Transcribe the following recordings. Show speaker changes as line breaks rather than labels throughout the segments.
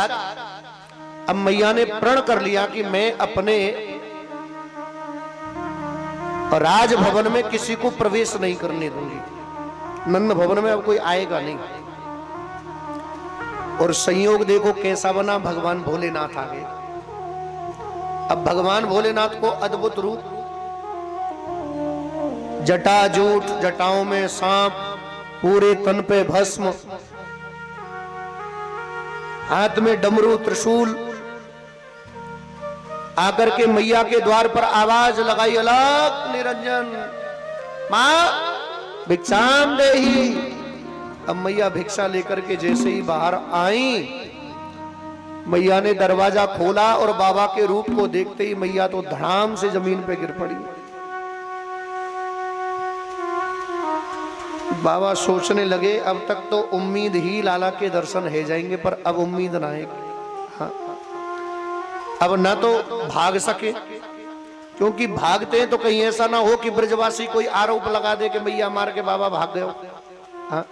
अब मैया ने प्रण कर लिया कि मैं अपने राजभवन में किसी को प्रवेश नहीं करने दूंगी। नंद भवन में अब कोई आएगा नहीं। और संयोग देखो कैसा बना, भगवान भोलेनाथ आ गए। अब भगवान भोलेनाथ को अद्भुत रूप, जटाजूट, जटाओं में सांप, पूरे तन पे भस्म, हाथ में डमरू त्रिशूल, आकर के मैया के द्वार पर आवाज लगाई, अलग निरंजन मां भिक्षाम देहि। अब मैया भिक्षा लेकर के जैसे ही बाहर आई, मैया ने दरवाजा खोला और बाबा के रूप को देखते ही मैया तो धड़ाम से जमीन पे गिर पड़ी। बाबा सोचने लगे अब तक तो उम्मीद ही लाला के दर्शन है जाएंगे, पर अब उम्मीद ना है। हाँ, अब ना तो भाग सके, क्योंकि भागते हैं तो कहीं ऐसा ना हो कि ब्रजवासी कोई आरोप लगा दे कि मैया मार के बाबा भाग गए हो। हाँ,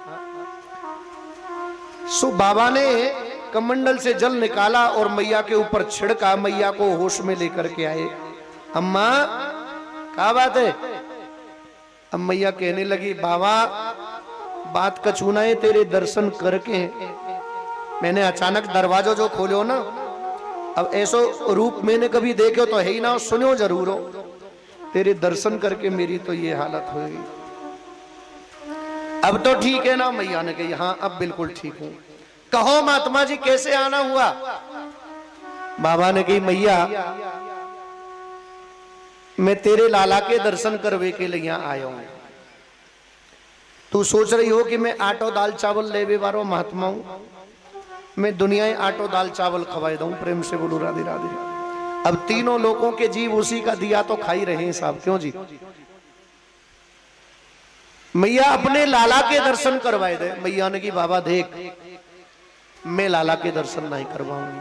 सो बाबा ने कमंडल से जल निकाला और मैया के ऊपर छिड़का, मैया को होश में लेकर के आए। अम्मा क्या बात है? अब मैया कहने लगी, बाबा बात कछूना है, तेरे दर्शन करके मैंने अचानक दरवाजा जो खोलो ना, अब ऐसो रूप मैंने कभी देखे तो है ही ना, सुनो जरूर हो, तेरे दर्शन करके मेरी तो ये हालत हो गई। अब तो ठीक है ना? मैया ने कही हाँ अब बिल्कुल ठीक हूं। कहो महात्मा जी कैसे आना हुआ? बाबा ने कही मैया मैं तेरे लाला के दर्शन करवे के लिए यहां आया हूं। तू सोच रही हो कि मैं आटो दाल चावल लेवे वारो महात्मा हूं? मैं दुनिया आटो दाल चावल खवाए दूं। प्रेम से बोलू राधे राधे। अब तीनों लोगों के जीव उसी का दिया तो खा ही रहे हैं साहब, क्यों जी? मैया अपने लाला के दर्शन करवाए दे। मैया ने की बाबा देख मैं लाला के दर्शन नहीं करवाऊंगी।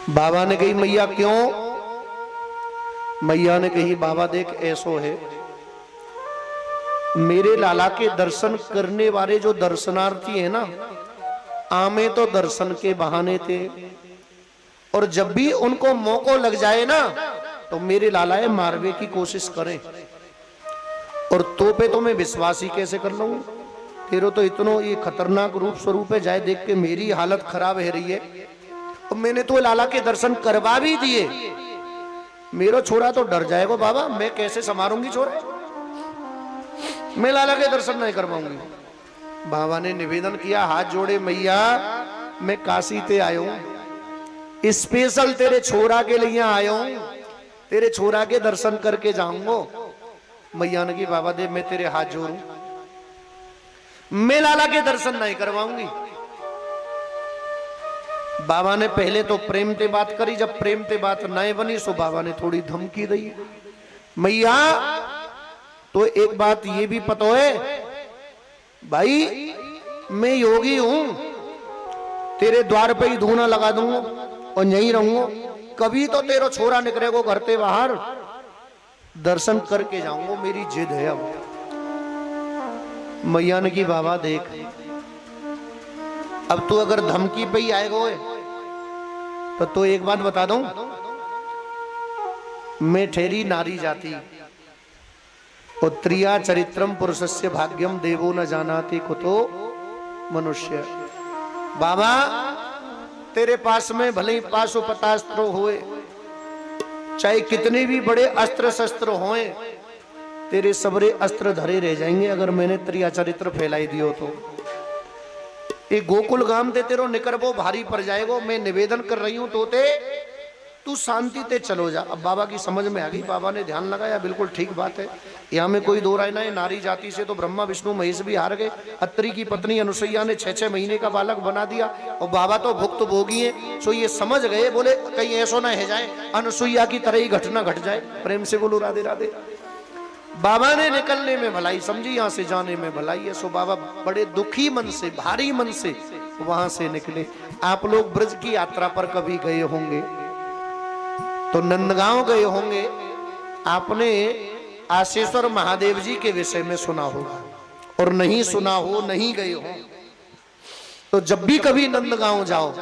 बाबा ने कही मैया क्यों? मैया ने कही बाबा देख ऐसो है, मेरे लाला के दर्शन करने वाले जो दर्शनार्थी है ना, आमे तो दर्शन के बहाने थे, और जब भी उनको मौका लग जाए ना तो मेरे लाला है मारवे की कोशिश करें। और तो पे तो मैं विश्वास ही कैसे कर लूं? तेरो तो इतनो ये खतरनाक रूप स्वरूप है, जाए देख के मेरी हालत खराब है रही है। और मैंने तो लाला के दर्शन करवा भी दिए, मेरा छोरा तो डर जाएगा। बाबा मैं कैसे संभालूंगी छोरा? मैं लाला के दर्शन नहीं करवाऊंगी। बाबा ने निवेदन किया, हाथ जोड़े, मैया मैं काशी ते आयो हूं, स्पेशल तेरे छोरा के लिए आयो हूं, तेरे छोरा के दर्शन करके जाऊंगा। मैया ने की बाबा दे मैं तेरे हाथ जोड़ू, मैं लाला के दर्शन नहीं करवाऊंगी। बाबा ने पहले तो प्रेम ते बात करी, जब प्रेम ते बात नहीं बनी सो बाबा ने थोड़ी धमकी दी। मैया तो एक बात ये भी पता है भाई, मैं योगी हूं, तेरे द्वार पे ही धूना लगा दूंगा और यहीं रहूंगा। कभी तो तेरा छोरा निकलेगा घर से बाहर, दर्शन करके जाऊंगा, मेरी जिद है। अब मैया ने की बाबा देख अब तू अगर धमकी पे ही आएगा तो एक बात बता दूं, मैं ठहरी नारी जाति और त्रिया चरित्रम पुरुषस्य भाग्यम देवो न जानाति कुतो मनुष्य। बाबा तेरे पास में भले ही पाशुपतास्त्र होए, चाहे कितने भी बड़े अस्त्र शस्त्र होए, तेरे सबरे अस्त्र धरे रह जाएंगे अगर मैंने त्रिया चरित्र फैलाई दियो तो। ये गोकुल गाम ते तेरो निकरबो भारी पड़ जाएगो। मैं निवेदन कर रही हूं तोते तू शांति ते चलो जा। अब बाबा की समझ में आ गई, बाबा ने ध्यान लगाया, बिल्कुल ठीक बात है, यहाँ में कोई दो राय ना है। नारी जाति से तो ब्रह्मा विष्णु महेश भी हार गए। अत्रि की पत्नी अनुसुईया ने 6-6 महीने का बालक बना दिया और बाबा तो भुक्त भोगी है। सो ये समझ गए, बोले कहीं ऐसा ना है जाए अनुसुईया की तरह ही घटना घट जाए। प्रेम से बोलो राधे राधे। बाबा ने निकलने में भलाई समझी, यहाँ से जाने में भलाई है। सो बाबा बड़े दुखी मन से, भारी मन से वहां से निकले। आप लोग ब्रज की यात्रा पर कभी गए होंगे तो नंदगांव गए होंगे, आपने आशेश्वर महादेव जी के विषय में सुना होगा, और नहीं सुना हो, नहीं गए हो तो जब भी कभी नंदगांव जाओ,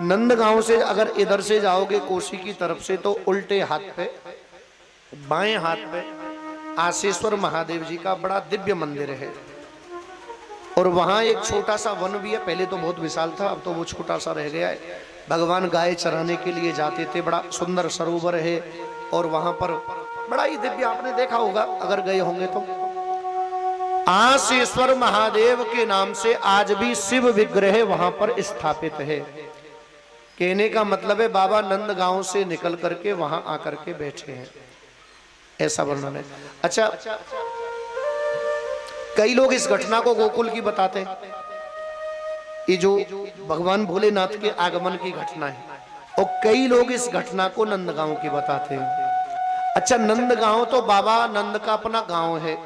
नंदगांव से अगर इधर से जाओगे कोसी की तरफ से, तो उल्टे हाथ पे, बाएं हाथ पे आसेश्वर महादेव जी का बड़ा दिव्य मंदिर है। और वहां एक छोटा सा वन भी है। पहले तो बहुत विशाल था, अब तो वो छोटा सा रह गया है। भगवान गाय चराने के लिए जाते थे। बड़ा सुंदर सरोवर है और वहां पर बड़ा ही दिव्य, आपने देखा होगा अगर गए होंगे तो। आसेश्वर महादेव के नाम से आज भी शिव विग्रह वहां पर स्थापित है। कहने का मतलब है बाबा नंदगांव से निकल करके वहां आकर के बैठे हैं, ऐसा वर्णन है। अच्छा, कई लोग इस घटना को गोकुल की बताते हैं, ये जो भगवान भोलेनाथ के आगमन की घटना है, और कई लोग इस घटना को नंदगांव की बताते हैं। अच्छा, नंदगांव तो बाबा नंद का अपना गांव है,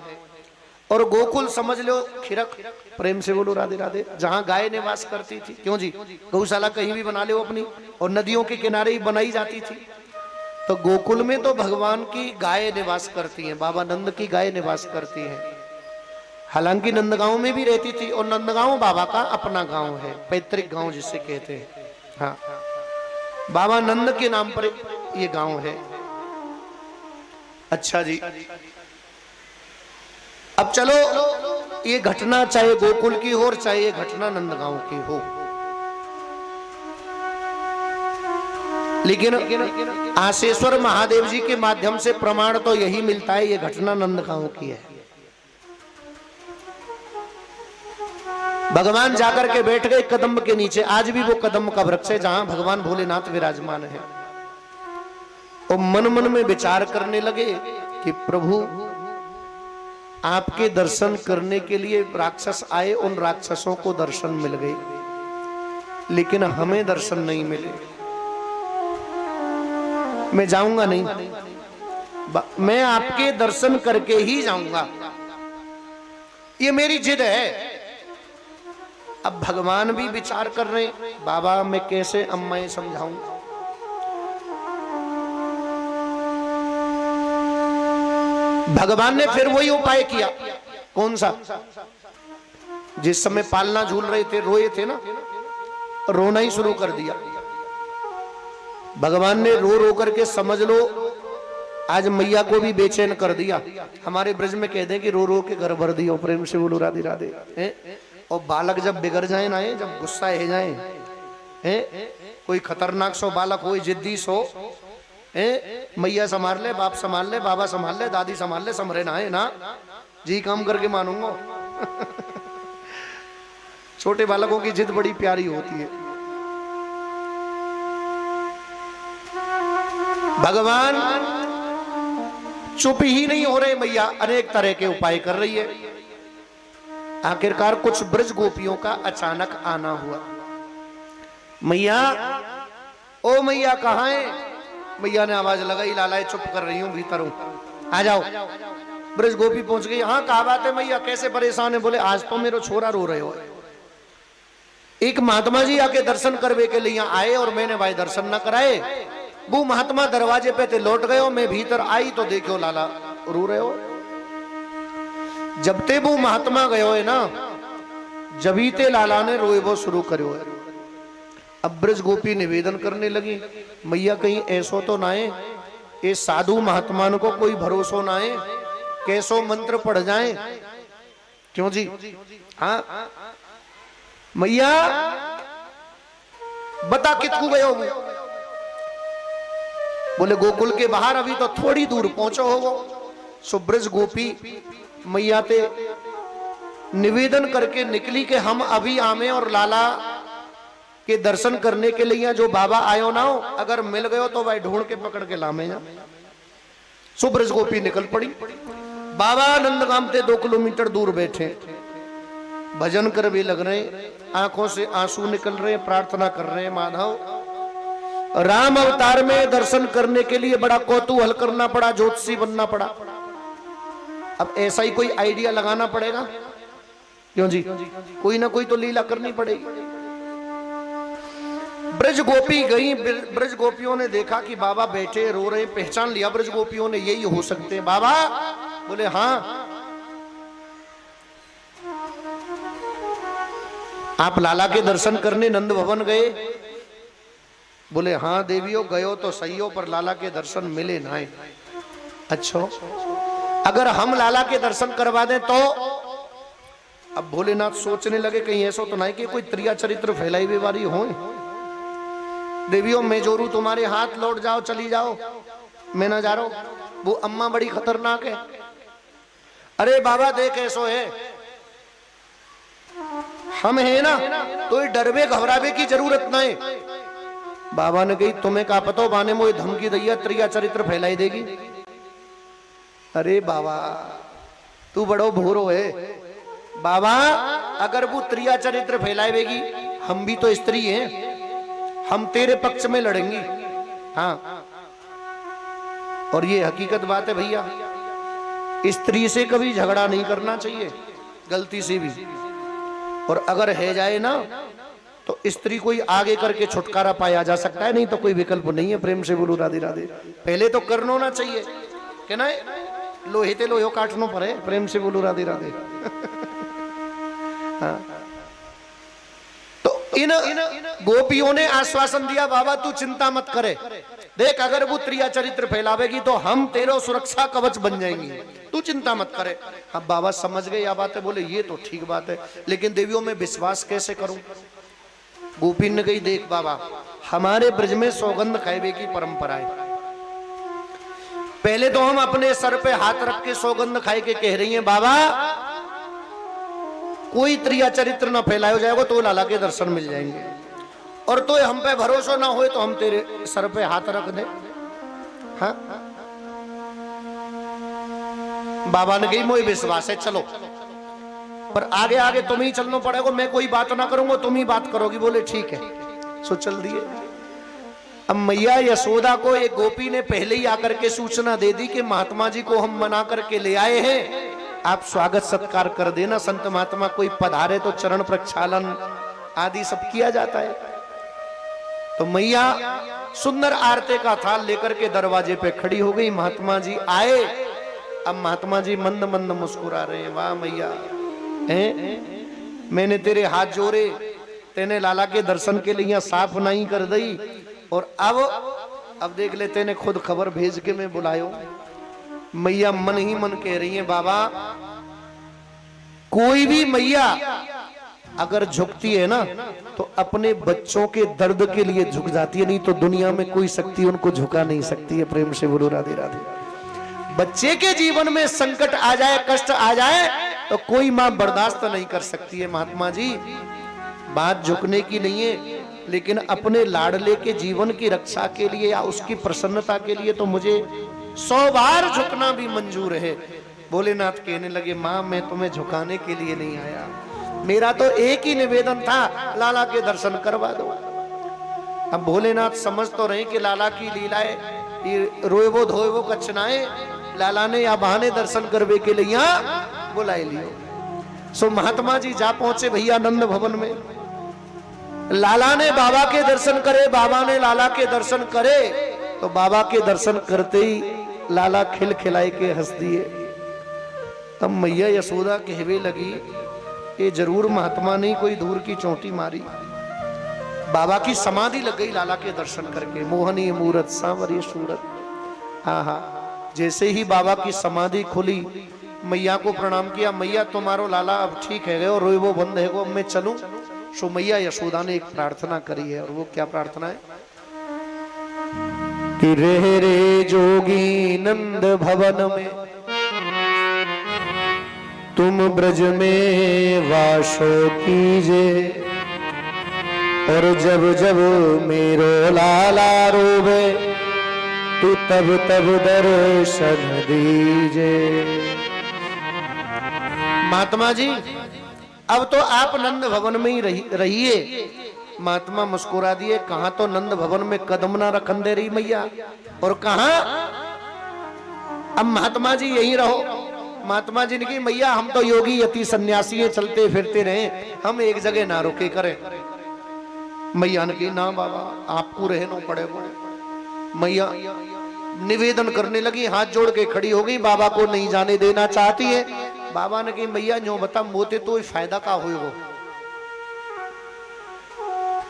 और गोकुल समझ लो खिरक, प्रेम से बोलो राधे राधे, जहां गाय निवास करती थी। क्यों जी, गौशाला कहीं भी बना लो अपनी, और नदियों के किनारे ही बनाई जाती थी। तो गोकुल में तो भगवान की गाय निवास करती हैं, बाबा नंद की गाय निवास करती है। हालांकि नंदगांव में भी रहती थी, और नंदगांव बाबा का अपना गांव है, पैतृक गांव जिसे कहते हैं। हाँ, बाबा नंद के नाम पर ये गांव है। अच्छा जी, अब चलो, ये घटना चाहे गोकुल की हो और चाहे ये घटना नंदगांव की हो, लेकिन आसेश्वर महादेव जी के माध्यम से प्रमाण तो यही मिलता है, ये घटना नंदगांव की है। भगवान जाकर के बैठ गए कदम्ब के नीचे। आज भी वो कदम्ब का वृक्ष है जहां भगवान भोलेनाथ विराजमान है। और मन मन में विचार करने लगे कि प्रभु, आपके दर्शन करने के लिए राक्षस आए, उन राक्षसों को दर्शन मिल गए, लेकिन हमें दर्शन नहीं मिले। मैं जाऊंगा नहीं, मैं आपके दर्शन करके ही जाऊंगा, ये मेरी जिद है। अब भगवान भी विचार कर रहे, बाबा मैं कैसे अम्माएं समझाऊं। भगवान ने फिर वही उपाय किया। कौन सा? जिस समय पालना झूल रहे थे, रोए थे ना, रोना ही शुरू कर दिया। भगवान ने रो रो करके समझ लो आज मैया को भी बेचैन कर दिया। हमारे ब्रज में कह दें कि रो रो के घर भर दियो, प्रेम से बोलो राधे राधे। और बालक जब बिगड़ जाए ना, जब गुस्सा है जाए, कोई खतरनाक सो बालक हो, जिद्दी सो, मैया संभाल ले, बाप संभाल ले, बाबा संभाल ले, दादी संभाल ले, समरे ना है ना जी, काम करके मानूंगा। छोटे बालकों की जिद बड़ी प्यारी होती है। भगवान चुप ही नहीं हो रहे, मैया अनेक तरह के उपाय कर रही है। आखिरकार कुछ ब्रज गोपियों का अचानक आना हुआ। मैया, ओ मैया कहाँ है? मैया ने आवाज लगाई, लाला चुप कर रही हूं, भीतर हूं, आ जाओ। ब्रज गोपी पहुंच गई। हाँ, कहा बात है मैया, कैसे परेशान है? बोले आज तो मेरा छोरा रो रहे हो। एक महात्मा जी आके दर्शन करवे के लिए आए और मैंने भाई दर्शन न कराए। वो महात्मा दरवाजे पे थे, लौट गए। मैं भीतर आई तो देखो लाला रो रहे हो। जब ते वो महात्मा गयो है ना, जबी ते लाला ने रोए वो शुरू करो है। अब ब्रज गोपी निवेदन करने लगी, मैया कहीं ऐसो तो ना है, ये साधु महात्मा को कोई भरोसा ना है, कैसो मंत्र पढ़ जाए। क्यों जी? हाँ मैया बता कितकू गयो? बोले गोकुल के बाहर, अभी तो थोड़ी दूर पहुंचो होगो। सो ब्रज गोपी मैया ते निवेदन करके निकली कि हम अभी आमे और लाला के दर्शन करने के लिए जो बाबा आयो ना हो, अगर मिल गयो तो भाई ढूंढ के पकड़ के लामे जा। सो ब्रज गोपी निकल पड़ी। बाबा नंदगाम से 2 किलोमीटर दूर बैठे, भजन कर भी लग रहे, आंखों से आंसू निकल रहे, प्रार्थना कर रहे। माधव राम अवतार में दर्शन करने के लिए बड़ा कौतूहल करना पड़ा, ज्योतिषी बनना पड़ा। अब ऐसा ही कोई आइडिया लगाना पड़ेगा। क्यों जी? कोई ना कोई तो लीला करनी पड़ेगी। ब्रज गोपी गई। ब्रज गोपियों ने देखा कि बाबा बैठे रो रहे, पहचान लिया ब्रज गोपियों ने, यही हो सकते हैं बाबा। बोले हाँ। आप लाला के दर्शन करने नंद भवन गए? बोले हाँ देवियों गयो तो सही हो, पर लाला के दर्शन मिले ना। अच्छा, अगर हम लाला के दर्शन करवा दें तो? अब भोलेनाथ सोचने लगे कहीं ऐसा तो नहीं कि कोई त्रिया चरित्र फैलाई हुई वाली हो। देवियों मैं जोरू तुम्हारे हाथ, लौट जाओ, चली जाओ, मैं ना जा रहा हूं, वो अम्मा बड़ी खतरनाक है। अरे बाबा देख ऐसो है, हम है ना तो ये डरवे घबरावे की जरूरत नहीं। बाबा ने कही तुम्हें का पता बाने मोए धमकी दैया त्रिया चरित्र फैलाई देगी। अरे बाबा तू बड़ो भूरो है। बाबा अगर वो त्रिया चरित्र फैलाएगी, हम भी तो स्त्री हैं, हम तेरे पक्ष में लड़ेंगी। हाँ, और ये हकीकत बात है भैया, स्त्री से कभी झगड़ा नहीं करना चाहिए गलती से भी। और अगर है जाए ना तो स्त्री कोई आगे करके छुटकारा पाया जा सकता है, नहीं तो कोई विकल्प नहीं है। प्रेम से बोलो राधे राधे। पहले तो करना होना चाहिए कि ना, लोहे ते लोहे काटना पड़े। प्रेम से बोलो राधे राधे। हाँ। तो इन गोपियों ने आश्वासन दिया बाबा तू चिंता मत करे, देख अगर वो त्रिया चरित्र फैलावेगी तो हम तेरा सुरक्षा कवच बन जाएंगे, तू चिंता मत करे। अब बाबा समझ गए या बात है, बोले ये तो ठीक बात है, लेकिन देवियों में विश्वास कैसे करूं? गोपी ने कही देख बाबा हमारे ब्रज में सौगंध खाएबे की परंपरा है, पहले तो हम अपने सर पे हाथ रख के सौगंध खाए के कह रही हैं बाबा कोई त्रिया चरित्र न फैलाया जाएगा तो लाला के दर्शन मिल जाएंगे, और तो हम पे भरोसा ना हो तो हम तेरे सर पे हाथ रख दे। हाँ? बाबा ने कही मोई विश्वास है चलो, पर आगे आगे तुम ही चलना पड़ेगा, मैं कोई बात ना करूंगा तुम ही बात करोगी। बोले ठीक है, सो चल दिए। अब मैया यशोदा को एक गोपी ने पहले ही आकर के सूचना दे दी कि महात्मा जी को हम मना करके ले आए हैं, आप स्वागत सत्कार कर देना। संत महात्मा कोई पधारे तो चरण प्रक्षालन आदि सब किया जाता है। तो मैया सुंदर आरती का थाल लेकर के दरवाजे पे खड़ी हो गई। महात्मा जी आए, अब महात्मा जी मंद मंद मुस्कुरा रहे हैं। वाह मैया मैंने तेरे हाथ जोड़े, तेने लाला के दर्शन के लिए साफ नहीं कर दी, और अब देख ले तेने खुद खबर भेज के मैं बुलायो। मैया मन ही मन कह रही है बाबा कोई भी मैया अगर झुकती है ना तो अपने बच्चों के दर्द के लिए झुक जाती है, नहीं तो दुनिया में कोई शक्ति उनको झुका नहीं सकती है। प्रेम से बोलो राधे राधे। बच्चे के जीवन में संकट आ जाए, कष्ट आ जाए तो कोई मां बर्दाश्त नहीं कर सकती है। महात्मा जी बात झुकने की नहीं है, लेकिन अपने लाडले के जीवन की रक्षा के लिए या उसकी प्रसन्नता के लिए तो मुझे 100 बार झुकना भी मंजूर है। भोलेनाथ कहने लगे मां मैं तुम्हें झुकाने के लिए नहीं आया, मेरा तो एक ही निवेदन था लाला के दर्शन करवा दो। अब भोलेनाथ समझ तो रहे कि लाला की लीलाएं रोएवो धोएवो कचनाए, लाला ने या बहाने दर्शन करवे के लिए यहाँ बुलाए लियो। सो महात्मा जी जा पहुंचे भैया नंद भवन में। लाला ने बाबा के दर्शन करे, बाबा ने लाला के दर्शन करे, तो बाबा के दर्शन करते ही लाला खिलखिलाए के हंस दिए। तब मैया यशोदा कहवे लगी ये जरूर महात्मा ने कोई दूर की चोटी मारी। बाबा की समाधि लग गई लाला के दर्शन करके, मोहनी मूरत सांवरी सूरत। आहा, जैसे ही बाबा की समाधि खुली मैया को प्रणाम किया, मैया तुम्हारो लाला अब ठीक है और रोए वो बंद है, वो मैं चलूं। सो मैया यशोदा ने एक प्रार्थना करी है, और वो क्या प्रार्थना है कि रे रे जोगी नंद भवन में तुम ब्रज में वासो कीजे, और जब जब मेरो लाला रोवे तू तब तब दर्शन दीजे। महात्मा जी अब तो आप नंद भवन में ही रहिए। महात्मा मुस्कुरा दिए, कहा तो नंद भवन में कदम ना रखन दे रही मैया, और कहा अब महात्मा जी यहीं रहो। महात्मा जी ने कही मैया हम तो योगी यति सन्यासी है, चलते फिरते रहे, हम एक जगह ना रुके करें। मैया ने कही ना बाबा आपको रहना पड़ेगा। मैया निवेदन करने लगी, हाथ जोड़ के खड़ी हो गई, बाबा को नहीं जाने देना चाहती है। बाबा ने कही मैया जो बता मोते तो फायदा का हो,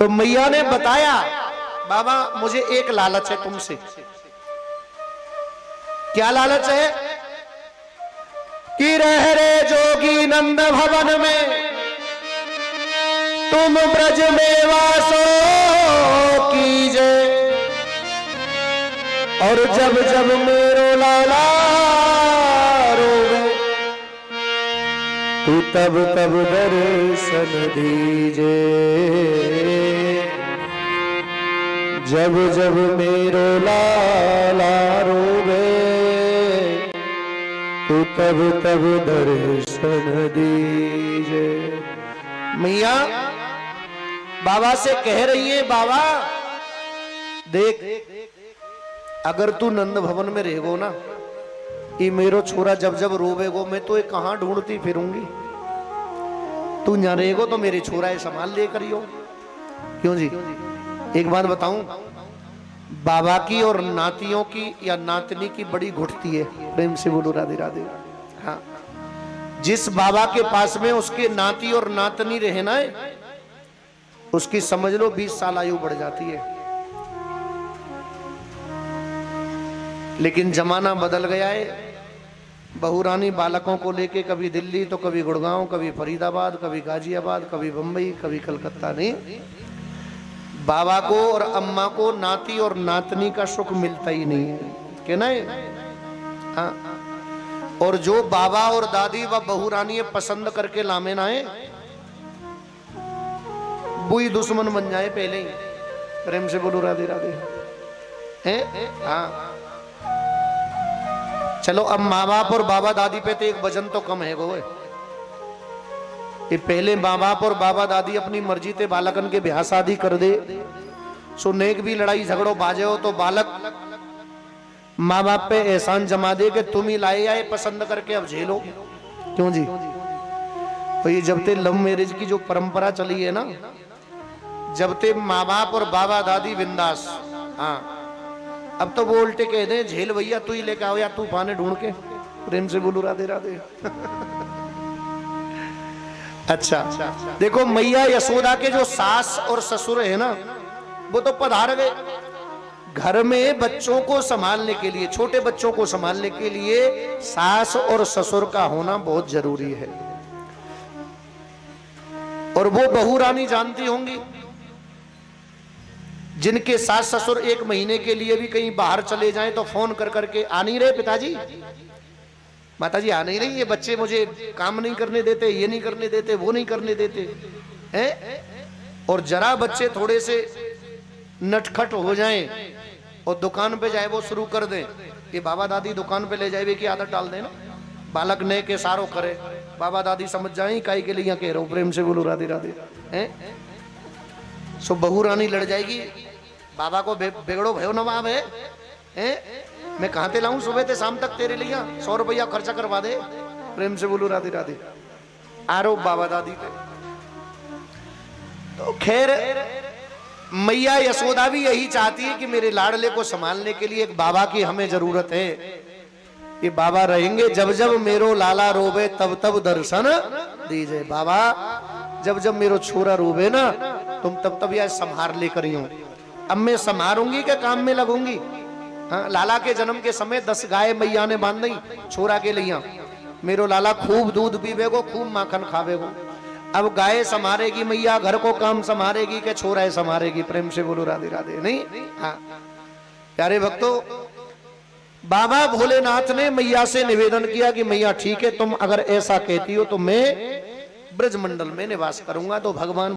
तो मैया ने बताया, बाबा मुझे एक लालच है तुमसे। क्या लालच है? कि रह रे जोगी नंद भवन में, तुम ब्रज में वासो कीजे, और जब जब मेरो लाला रोवे, तू तब तब दर्शन दीजे। जब जब मेरो लाला रोवे, तू तब तब दर्शन दीजे। मैया बाबा से कह रही है, बाबा देख, अगर तू नंद भवन में रहेगो ना, ये मेरो छोरा जब जब रोवेगो, मैं तो कहां ढूंढती फिरूंगी। तू यहाँ रहेगो तो मेरे छोरा ये संभाल ले करियो। क्यों जी? एक बात बताऊं, बाबा की और नातियों की या नातनी की बड़ी घुटती है। प्रेम से बोलो राधे राधे। हाँ, जिस बाबा के पास में उसके नाती और नातनी रहना है, उसकी समझ लो 20 साल आयु बढ़ जाती है। लेकिन जमाना बदल गया है। बहुरानी बालकों को लेके कभी दिल्ली तो कभी गुड़गांव, कभी फरीदाबाद, कभी गाजियाबाद, कभी बंबई, कभी कलकत्ता। नहीं, बाबा को और अम्मा को नाती और नातनी का सुख मिलता ही नहीं है, क्या नहीं? हाँ, और जो बाबा और दादी व बहुरानी पसंद करके लामे ना है, बुई दुश्मन बन जाए पहले ही। प्रेम से बोलो राधे राधे। हैं? हाँ, चलो अब माँ बाप और बाबा दादी पे तो एक वजन तो कम है वो। ये पहले माँ बाप और बाबा दादी अपनी मर्जी ते बालकन के ब्याह शादी कर दे, सो नेक भी लड़ाई झगड़ो बाजे हो तो बालक माँ बाप पे एहसान जमा दे कि तुम ही लाए आए पसंद करके, अब झेलो। क्यों जी? तो ये जब ते लव मैरिज की जो परंपरा चली है ना, जब ते माँ बाप और बाबा दादी बिंदास, हाँ, अब तो वो उल्टे कह दे, झेल भैया तू ही लेके आओ या तू पाने ढूंढ के। प्रेम से बोलो राधे राधे। अच्छा, देखो मैया यशोदा के जो सास और ससुर है ना, वो तो पधार गए घर में। बच्चों को संभालने के लिए, छोटे बच्चों को संभालने के लिए सास और ससुर का होना बहुत जरूरी है। और वो बहुरानी जानती होंगी, जिनके सास ससुर 1 महीने के लिए भी कहीं बाहर चले जाएं तो फोन कर करके, आ नहीं रहे पिताजी, माताजी आ नहीं रही, ये बच्चे मुझे काम नहीं करने देते, ये नहीं करने देते, वो नहीं करने देते हैं। और जरा बच्चे थोड़े से नटखट हो जाएं और दुकान पे जाए वो शुरू कर दें, ये बाबा दादी दुकान पे ले जाए की आदत डाल देना, बालक ने के सारो करे, बाबा दादी समझ जाए काई के लिए कह रहा हूं। प्रेम से बोलो राधे राधे। हैं? सो बहुरानी लड़ जाएगी, बाबा को बिगड़ो भयो नवाब है, मैं कहां ते लाऊं सुबह से शाम तक तेरे लिए 100 रुपया खर्चा करवा दे। प्रेम से बोलो राधे राधे। आरोप बाबा दादी पे। तो खैर मैया यशोदा भी यही चाहती है कि मेरे लाडले को संभालने के लिए एक बाबा की हमें जरूरत है। ये बाबा रहेंगे, जब जब मेरो लाला रोवे तब तब दर्शन दीजिए। बाबा जब जब मेरो छोरा रोवे ना, तुम तब तब यह संभार लेकर ही हो। अब मैं संभारूंगी क्या काम में लगूंगी? हाँ, लाला के जन्म के समय 10 गाय मैया ने बांध दी छोरा के लिए। मेरो लाला खूब दूध पीवेगो, खूब माखन खावेगो। अब गाय संभारेगी मैया, घर को काम संभारेगी के छोरा संभारेगी। प्रेम से बोलो राधे राधे। नहीं? हाँ प्यारे भक्तों, बाबा भोलेनाथ ने मैया से निवेदन किया कि मैया ठीक है, तुम अगर ऐसा कहती हो तो मैं ब्रजमंडल में निवास करूंगा। तो भगवान